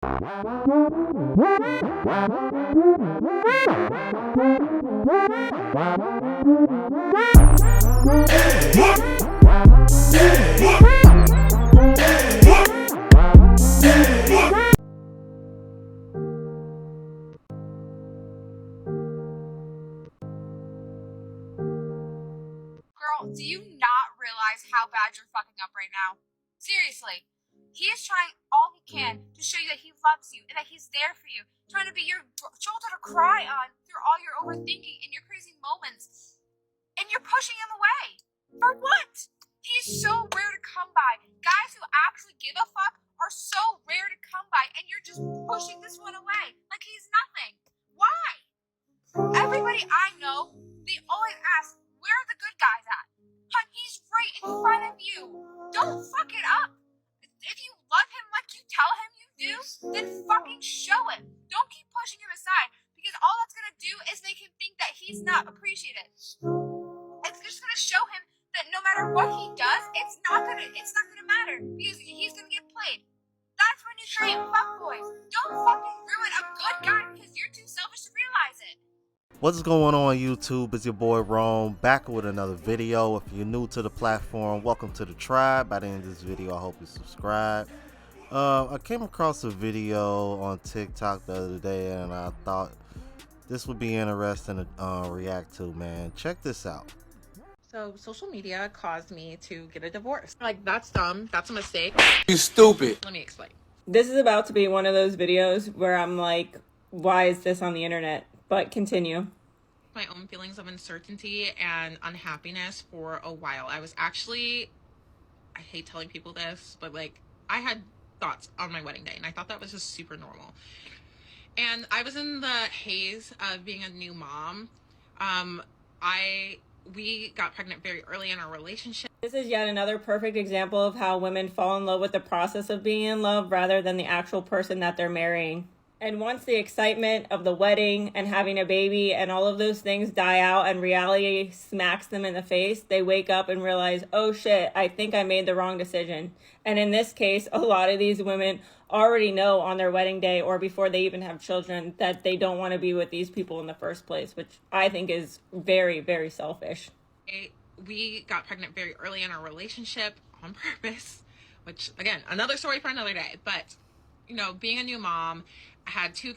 Girl, do you not realize how bad you're fucking up right now? Seriously. He is trying all he can to show you that he loves you and that he's there for you, trying to be your shoulder to cry on through all your overthinking and your crazy moments. And you're pushing him away. For what? He's so rare to come by. Guys who actually give a fuck are so rare to come by, and you're just pushing this one away like he's nothing. Why? Everybody I know, they always ask, where are the good guys at? Hun, he's right in front of you. Don't fuck it up. If you love him like you tell him you do, then fucking show it. Don't keep pushing him aside, because all that's gonna do is make him think that he's not appreciated. It's just gonna show him that no matter what he does, it's not gonna matter, because he's gonna get played. That's when you create fuckboys. Don't fucking ruin a good guy because you're too selfish to realize it. What's going on YouTube? It's your boy Rome, back with another video. If you're new to the platform, welcome to the tribe. By the end of this video, I hope you subscribe. I came across a video on TikTok the other day and I thought this would be interesting to react to, man. Check this out. So social media caused me to get a divorce. Like, that's dumb. That's a mistake. You stupid. Let me explain. This is about to be one of those videos where I'm like, why is this on the internet? But continue. My own feelings of uncertainty and unhappiness for a while. I was actually, I hate telling people this, but like, I had thoughts on my wedding day and I thought that was just super normal. And I was in the haze of being a new mom. We got pregnant very early in our relationship. This is yet another perfect example of how women fall in love with the process of being in love rather than the actual person that they're marrying. And once the excitement of the wedding and having a baby and all of those things die out and reality smacks them in the face, they wake up and realize, oh shit, I think I made the wrong decision. And in this case, a lot of these women already know on their wedding day or before they even have children that they don't want to be with these people in the first place, which I think is very, very selfish. We got pregnant very early in our relationship on purpose, which again, another story for another day. But, you know, being a new mom, I had two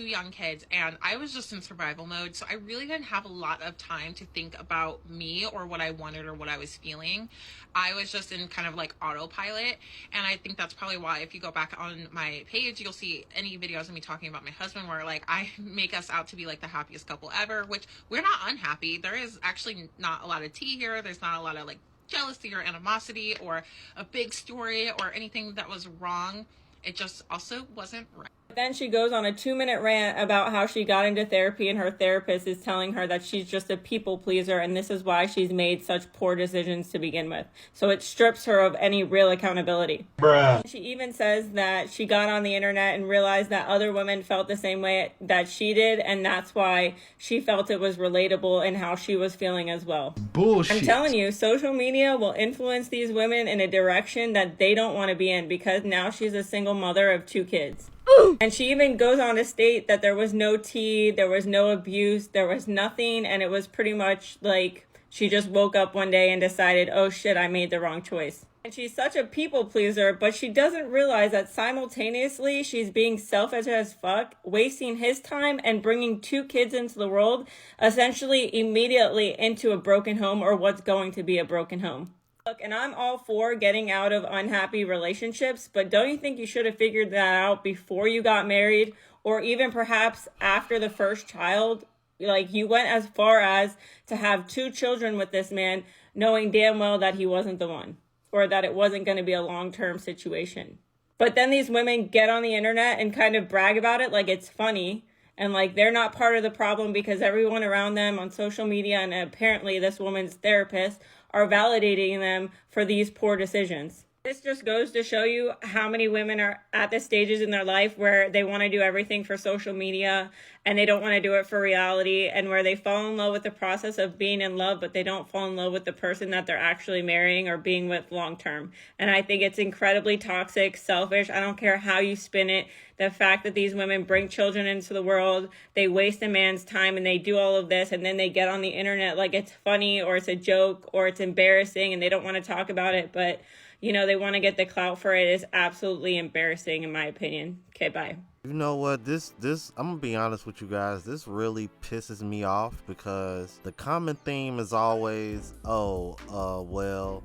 young kids, and I was just in survival mode. So I really didn't have a lot of time to think about me or what I wanted or what I was feeling. I was just in kind of like autopilot. And I think that's probably why if you go back on my page, you'll see any videos of me talking about my husband where like I make us out to be like the happiest couple ever, which we're not unhappy. There is actually not a lot of tea here. There's not a lot of like jealousy or animosity or a big story or anything that was wrong. It just also wasn't right. Then she goes on a 2-minute rant about how she got into therapy and her therapist is telling her that she's just a people pleaser and this is why she's made such poor decisions to begin with. So it strips her of any real accountability. Bruh. She even says that she got on the internet and realized that other women felt the same way that she did, and that's why she felt it was relatable in how she was feeling as well. Bullshit. I'm telling you, social media will influence these women in a direction that they don't want to be in, because now she's a single mother of 2 kids. And she even goes on to state that there was no tea, there was no abuse, there was nothing, and it was pretty much like she just woke up one day and decided, oh shit, I made the wrong choice. And she's such a people pleaser, but she doesn't realize that simultaneously she's being selfish as fuck, wasting his time and bringing 2 kids into the world, essentially immediately into a broken home, or what's going to be a broken home. Look, and I'm all for getting out of unhappy relationships, but don't you think you should have figured that out before you got married, or even perhaps after the first child? Like, you went as far as to have 2 children with this man, knowing damn well that he wasn't the one, or that it wasn't going to be a long-term situation. But then these women get on the internet and kind of brag about it like it's funny, and like they're not part of the problem because everyone around them on social media, and apparently this woman's therapist, are validating them for these poor decisions. This just goes to show you how many women are at the stages in their life where they want to do everything for social media and they don't want to do it for reality, and where they fall in love with the process of being in love, but they don't fall in love with the person that they're actually marrying or being with long term. And I think it's incredibly toxic, selfish. I don't care how you spin it. The fact that these women bring children into the world, they waste a man's time and they do all of this, and then they get on the internet like it's funny or it's a joke or it's embarrassing and they don't want to talk about it, but you know, they want to get the clout for it. Is absolutely embarrassing in my opinion. Okay, bye. You know what, this I'm gonna be honest with you guys, this really pisses me off because the common theme is always, well,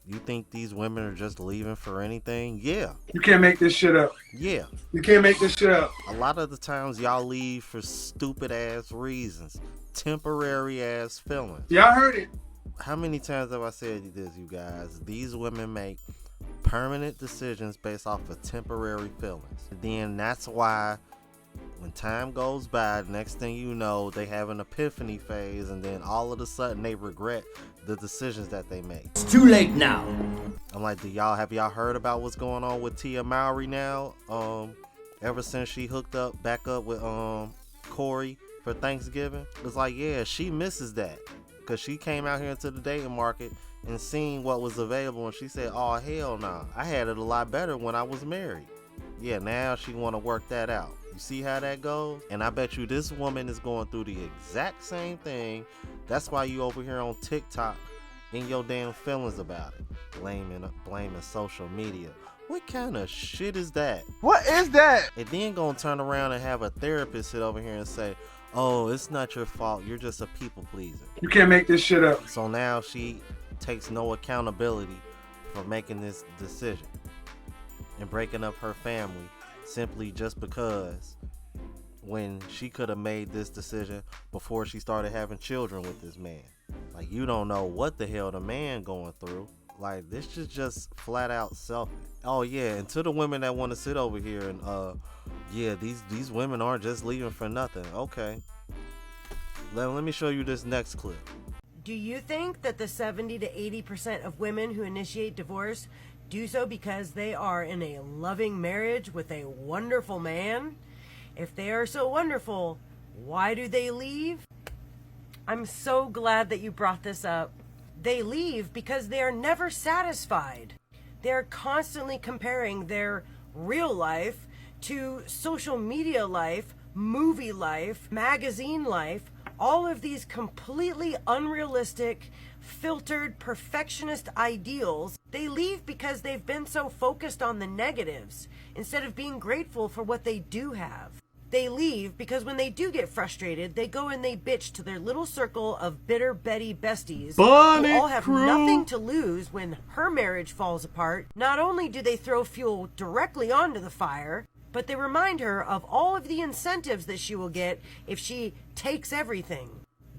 you think these women are just leaving for anything? Yeah. You can't make this shit up. Yeah. You can't make this shit up. A lot of the times y'all leave for stupid ass reasons, temporary ass feelings. Y'all heard it. How many times have I said this, you guys? These women make permanent decisions based off of temporary feelings. And then that's why when time goes by, next thing you know, they have an epiphany phase, and then all of a sudden they regret the decisions that they make. It's too late now. I'm like, have y'all heard about what's going on with Tia Mowry now? Ever since she hooked up back up with Corey for Thanksgiving, it's like, yeah, she misses that. Because she came out here into the dating market and seen what was available, and she said, oh, hell nah. I had it a lot better when I was married. Yeah, now she want to work that out. You see how that goes? And I bet you this woman is going through the exact same thing. That's why you over here on TikTok in your damn feelings about it. Blaming social media. What kind of shit is that? What is that? And then gonna turn around and have a therapist sit over here and say, oh, it's not your fault. You're just a people pleaser. You can't make this shit up. So now she takes no accountability for making this decision and breaking up her family simply just because when she could have made this decision before she started having children with this man. Like, you don't know what the hell the man going through. Like, this is just flat out selfish. Oh yeah, and to the women that want to sit over here and yeah, these women aren't just leaving for nothing. Okay, let me show you this next clip. Do you think that the 70 to 80% of women who initiate divorce do so because they are in a loving marriage with a wonderful man? If they are so wonderful, why do they leave? I'm so glad that you brought this up. They leave because they are never satisfied. They're constantly comparing their real life to social media life, movie life, magazine life, all of these completely unrealistic, filtered, perfectionist ideals. They leave because they've been so focused on the negatives instead of being grateful for what they do have. They leave because when they do get frustrated, they go and they bitch to their little circle of bitter Betty besties who all have nothing to lose when her marriage falls apart. Not only do they throw fuel directly onto the fire, but they remind her of all of the incentives that she will get if she takes everything.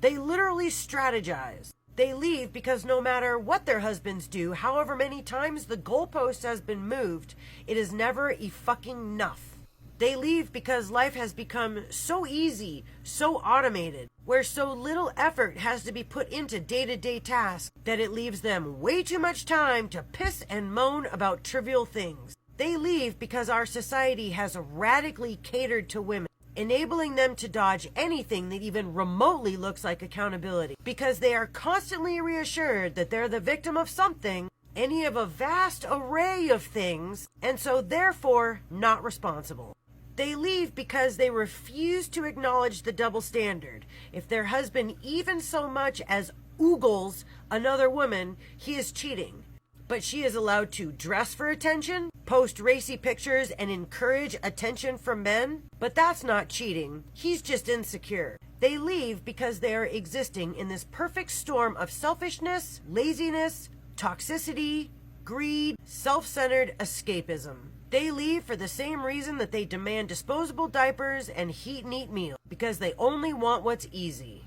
They literally strategize. They leave because no matter what their husbands do, however many times the goalpost has been moved, it is never fucking enough. They leave because life has become so easy, so automated, where so little effort has to be put into day-to-day tasks that it leaves them way too much time to piss and moan about trivial things. They leave because our society has radically catered to women, enabling them to dodge anything that even remotely looks like accountability, because they are constantly reassured that they're the victim of something, any of a vast array of things, and so therefore not responsible. They leave because they refuse to acknowledge the double standard. If their husband even so much as oogles another woman, he is cheating. But she is allowed to dress for attention, post racy pictures, and encourage attention from men. But that's not cheating. He's just insecure. They leave because they are existing in this perfect storm of selfishness, laziness, toxicity, greed, self-centered escapism. They leave for the same reason that they demand disposable diapers and heat and eat meals, because they only want what's easy.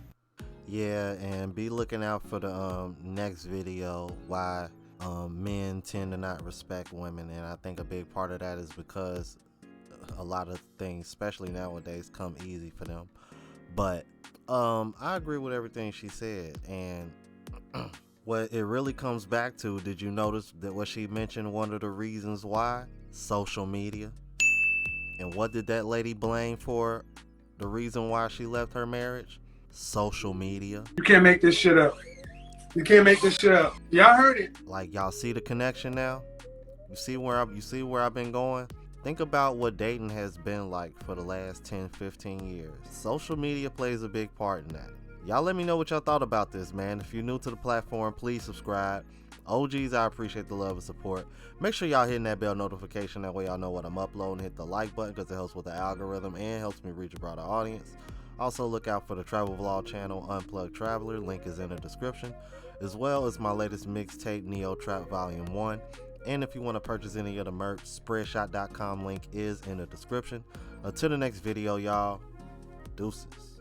Yeah, and be looking out for the next video, why men tend to not respect women. And I think a big part of that is because a lot of things, especially nowadays, come easy for them. But I agree with everything she said, and what it really comes back to, did you notice that what she mentioned, one of the reasons why? Social media. And what did that lady blame for the reason why she left her marriage? Social media. You can't make this shit up. You can't make this shit up. Y'all heard it. Like, y'all see the connection now? You see where I've been going? Think about what dating has been like for the last 10, 15 years. Social media plays a big part in that. Y'all let me know what y'all thought about this, man. If you're new to the platform, please subscribe. OGs, I appreciate the love and support. Make sure y'all hitting that bell notification. That way y'all know what I'm uploading. Hit the like button because it helps with the algorithm and helps me reach a broader audience. Also, look out for the travel vlog channel, Unplugged Traveler. Link is in the description. As well as my latest mixtape, Neo Trap Volume 1. And if you want to purchase any of the merch, spreadshot.com link is in the description. Until the next video, y'all. Deuces.